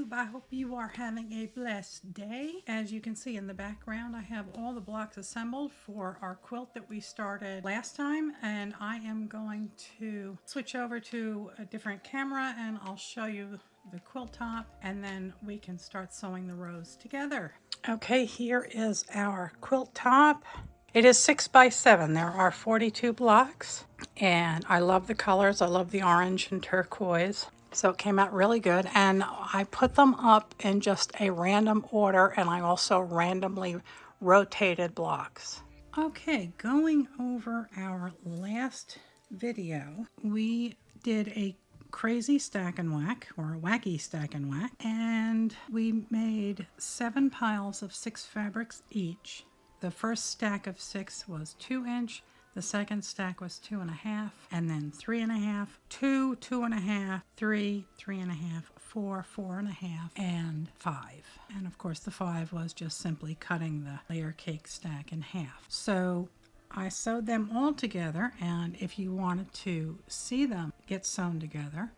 YouTube. I hope you are having a blessed day. As you can see in the background, I have all the blocks assembled for our quilt that we started last time, and I am going to switch over to a different camera and I'll show you the quilt top, and then we can start sewing the rows together. Okay, here is our quilt top. It is 6 by 7. There are 42 blocks, and I love the colors. I love the orange and turquoise. So it came out really good, and I put them up in just a random order, and I also randomly rotated blocks. Okay, going over our last video, we did a crazy stack and whack, or a wacky stack and whack, and we made 7 piles of 6 fabrics each. The first stack of 6 was 2-inch, the second stack was 2.5, and then 3.5, 2, 2.5, 3, 3.5, 4, 4.5, and 5. And of course the 5 was just simply cutting the layer cake stack in half. So I sewed them all together, and if you wanted to see them get sewn together,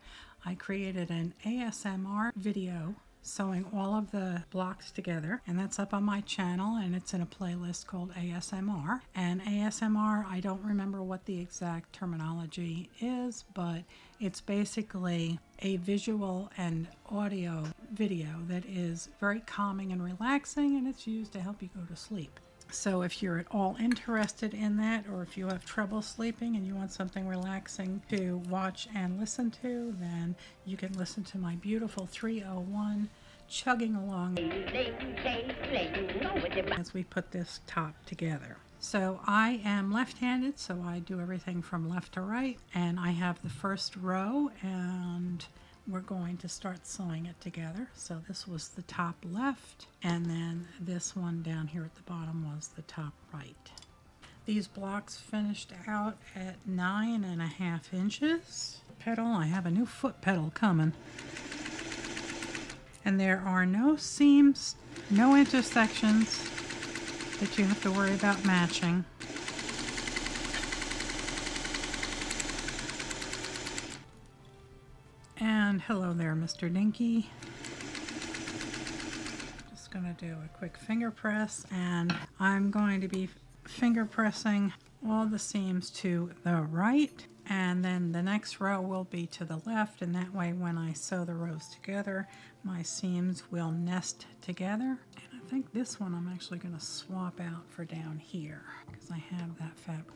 I created an ASMR video sewing all of the blocks together, and that's up on my channel, and it's in a playlist called ASMR. And ASMR, I don't remember what the exact terminology is, but it's basically a visual and audio video that is very calming and relaxing, and it's used to help you go to sleep. So if you're at all interested in that, or if you have trouble sleeping and you want something relaxing to watch and listen to, then you can listen to my beautiful 301 chugging along as we put this top together. So I am left-handed, so I do everything from left to right, and I have the first row, and we're going to start sewing it together. So this was the top left, and then this one down here at the bottom was the top right. These blocks finished out at 9.5 inches. Pedal, I have a new foot pedal coming. And there are no seams, no intersections that you have to worry about matching. And hello there, Mr. Dinky. Just going to do a quick finger press, and I'm going to be finger pressing all the seams to the right, and then the next row will be to the left, and that way when I sew the rows together, my seams will nest together. And I think this one I'm actually going to swap out for down here, because I have that fabric.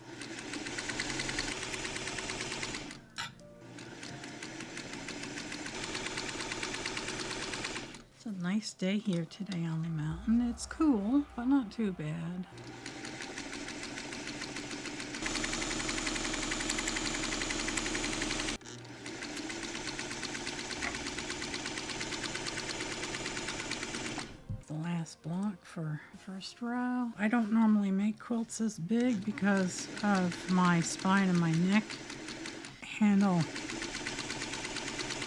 It's a nice day here today on the mountain. It's cool, but not too bad. The last block for the first row. I don't normally make quilts this big because of my spine and my neck handle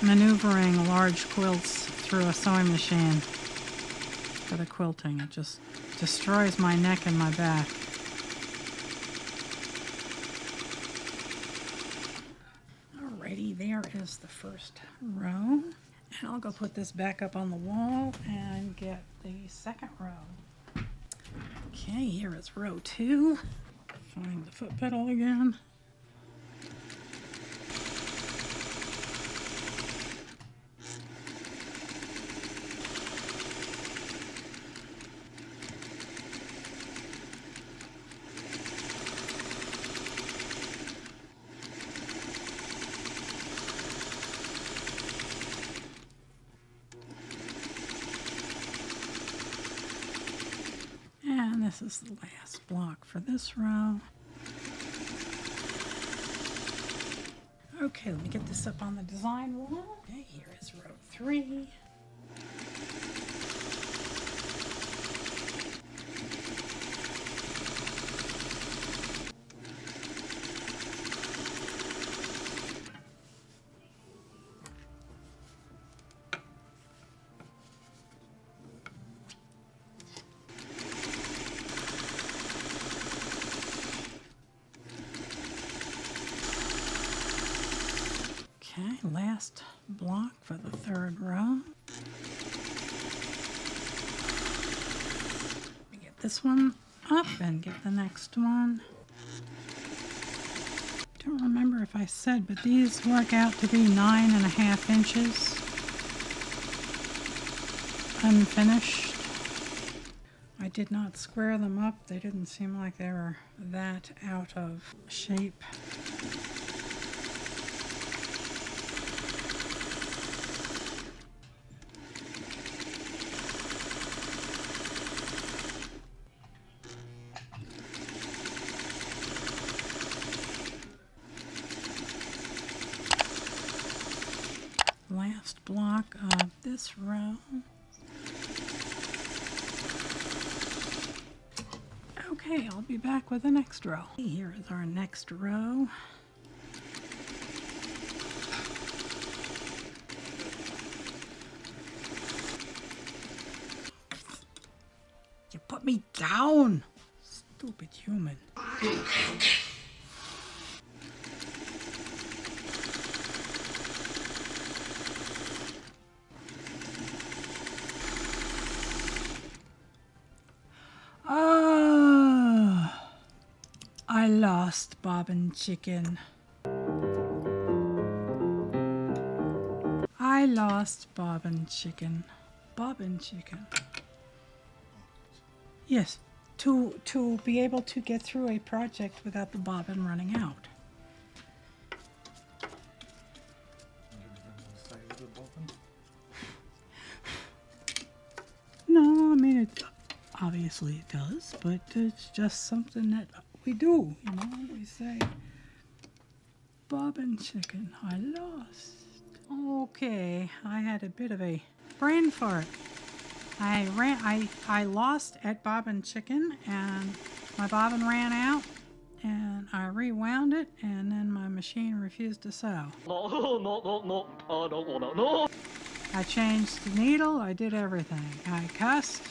maneuvering large quilts through a sewing machine for the quilting. It just destroys my neck and my back. Alrighty, there is the first row. And I'll go put this back up on the wall and get the second row. Okay, here is row 2. Find the foot pedal again. This is the last block for this row. Okay, let me get this up on the design wall. Okay, here is row 3. Okay, last block for the third row. this one up and get the next one. Don't remember if I said, but these work out to be 9.5 inches unfinished. I did not square them up. They didn't seem like they were that out of shape. Last block of this row. Okay, I'll be back with the next row. Here is our next row. You put me down, stupid human. I lost Bobbin Chicken. I lost Bobbin Chicken. Bobbin Chicken. Yes, to be able to get through a project without the bobbin running out. No, I mean it obviously it does, but it's just something that we do, you know. We say, Bobbin Chicken, I lost. Okay, I had a bit of a brain fart. I lost at Bobbin Chicken, and my bobbin ran out, and I rewound it, and then my machine refused to sew. No, I don't wanna, no. I changed the needle, I did everything. I cussed,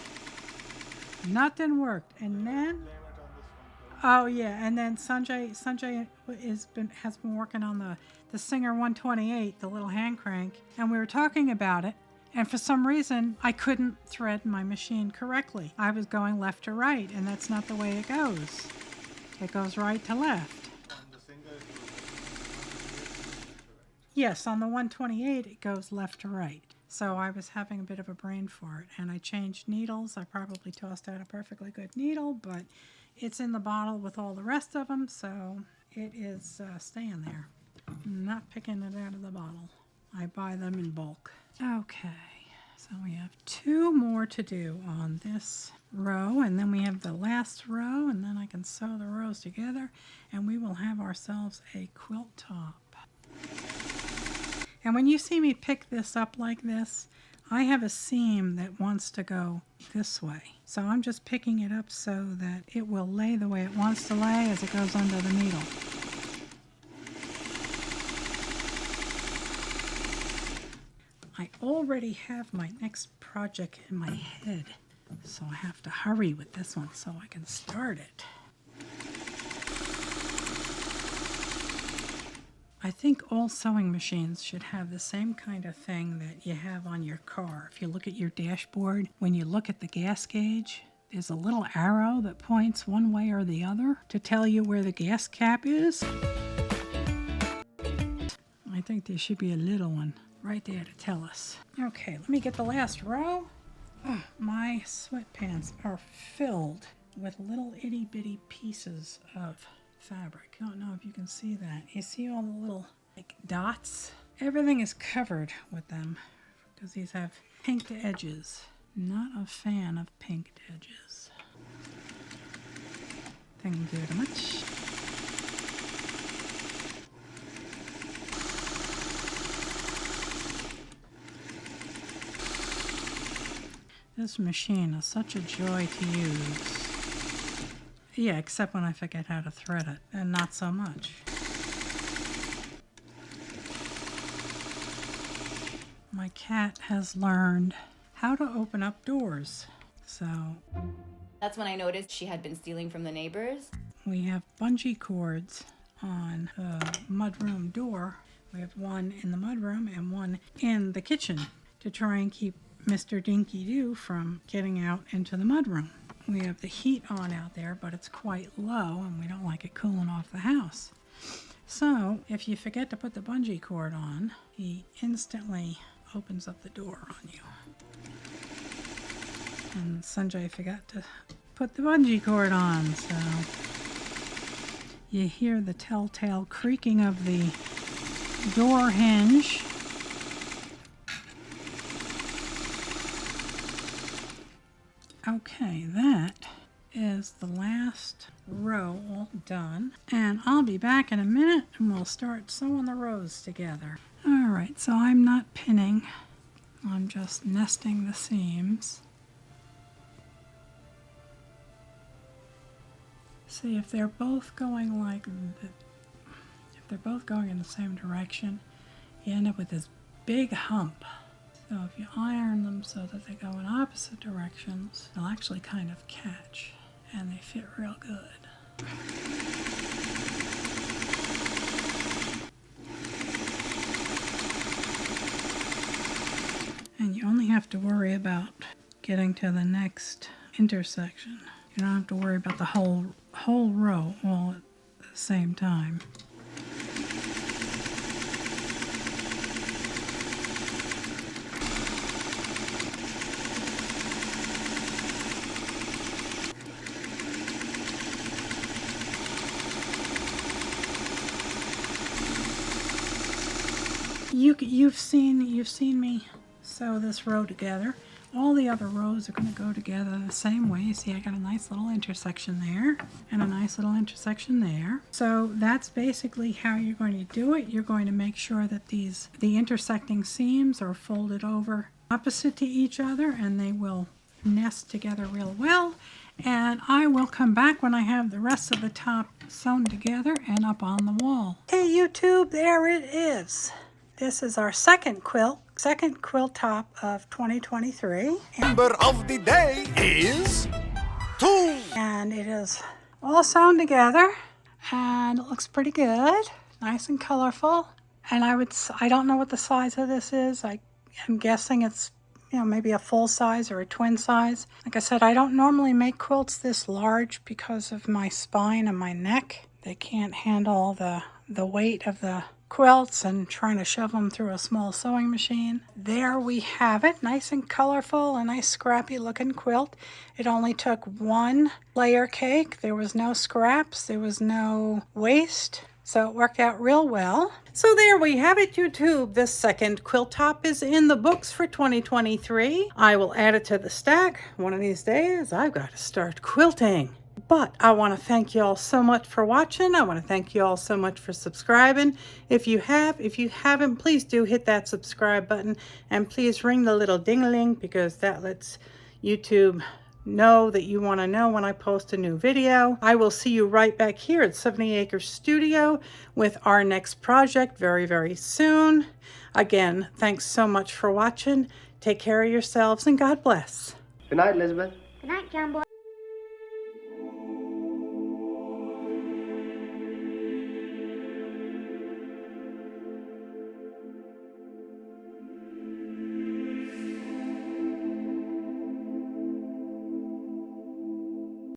nothing worked, and then, oh yeah, and then Sanjay has been working on the Singer 128, the little hand crank, and we were talking about it. And for some reason, I couldn't thread my machine correctly. I was going left to right, and that's not the way it goes. It goes right to left. Yes, on the 128, it goes left to right. So I was having a bit of a brain fart, and I changed needles. I probably tossed out a perfectly good needle, but it's in the bottle with all the rest of them, so it is staying there. I'm not picking it out of the bottle. I buy them in bulk. Okay, so we have 2 more to do on this row, and then we have the last row, and then I can sew the rows together, and we will have ourselves a quilt top. And when you see me pick this up like this, I have a seam that wants to go this way. So I'm just picking it up so that it will lay the way it wants to lay as it goes under the needle. I already have my next project in my head, so I have to hurry with this one so I can start it. I think all sewing machines should have the same kind of thing that you have on your car. If you look at your dashboard, when you look at the gas gauge, there's a little arrow that points one way or the other to tell you where the gas cap is. I think there should be a little one right there to tell us. Okay, let me get the last row. Oh, my sweatpants are filled with little itty bitty pieces of fabric. I don't know if you can see that. You see all the little like dots? Everything is covered with them because these have pinked edges. Not a fan of pinked edges. Thank you very much. This machine is such a joy to use. Yeah, except when I forget how to thread it, and not so much. My cat has learned how to open up doors, so... That's when I noticed she had been stealing from the neighbors. We have bungee cords on the mudroom door. We have one in the mudroom and one in the kitchen to try and keep Mr. Dinky Doo from getting out into the mudroom. we have the heat on out there, but it's quite low and we don't like it cooling off the house. So if you forget to put the bungee cord on, he instantly opens up the door on you. And Sanjay forgot to put the bungee cord on, so you hear the telltale creaking of the door hinge. Okay, that is the last row all done, and I'll be back in a minute and we'll start sewing the rows together. Alright, so I'm not pinning, I'm just nesting the seams. See, if they're both going like if they're both going in the same direction, you end up with this big hump. So if you iron them so that they go in opposite directions, they'll actually kind of catch and they fit real good. And you only have to worry about getting to the next intersection. You don't have to worry about the whole row all at the same time. You've seen me sew this row together. All the other rows are going to go together the same way. You see, I got a nice little intersection there and a nice little intersection there. So that's basically how you're going to do it. You're going to make sure that the intersecting seams are folded over opposite to each other, and they will nest together real well. And I will come back when I have the rest of the top sewn together and up on the wall. Hey YouTube, there it is. This is our second quilt top of 2023. Number of the day is 2. And it is all sewn together and it looks pretty good, nice and colorful. And I don't know what the size of this is. I'm guessing it's, maybe a full size or a twin size. Like I said, I don't normally make quilts this large because of my spine and my neck. They can't handle the weight of the quilts and trying to shove them through a small sewing machine. There we have it, nice and colorful, a nice scrappy looking quilt. It only took one layer cake. There was no scraps, there was no waste, so it worked out real well. So there we have it, YouTube. This second quilt top is in the books for 2023. I will add it to the stack. One of these days, I've got to start quilting. But I want to thank you all so much for watching. I want to thank you all so much for subscribing. If you haven't, please do hit that subscribe button. And please ring the little ding-a-ling, because that lets YouTube know that you want to know when I post a new video. I will see you right back here at 70 Acres Studio with our next project very, very soon. Again, thanks so much for watching. Take care of yourselves and God bless. Good night, Elizabeth. Good night, John Boy.